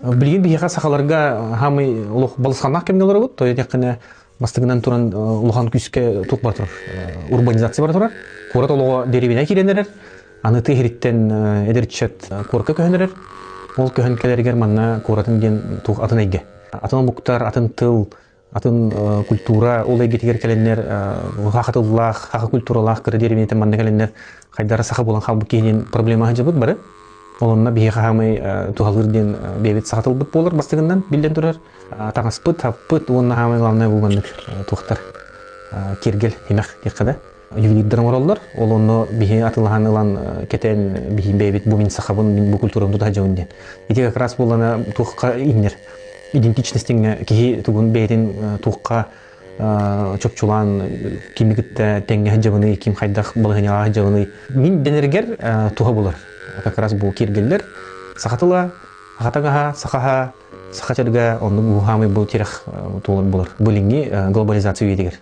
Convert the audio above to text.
Билген бияка сахаларга хамы улух балысханак кемнелер бут, то якына бастыгынан туран улухан күскә тук бар турар. Урбанизация бар турар. Курат олуга деревина киренер, аны тыһриттен эдерчет курка көһөнер. Ол көһөнкәләргә манна куратын ден тук атын әйге. Атын муктар, атын тыл, атын культура, ол әйге тигәр кәленнәр, хакытыллах, хакы культуралах кыр деревина манна кәленнәр, хайдара сахы булган халбы кенен проблема җыбыт бары. Олонна бие хамый тухалырден бебет сатыл бут болар бастыгыннан билден турар. Таңаспыт, таппыт, онна хамый главное булганлык тухтар. Кергел химах якада. Юлиддер мораллар, олонно бие атылган илан кетен бие бебет бу мин сахабын бу культураны да жаунден. Ити как раз булана тухка иннер. Идентичностиңе ки тугун бейтин тухка чопчулан кимигитте теңге жабыны ким хайдах балыгыня жабыны. Мин денергер туха булар. Как раз бу киргеллер сахатыла хатагаха сахаха сахачарга онны бу хамы бу тирах тулар булар. Булинги глобализация үйдегер.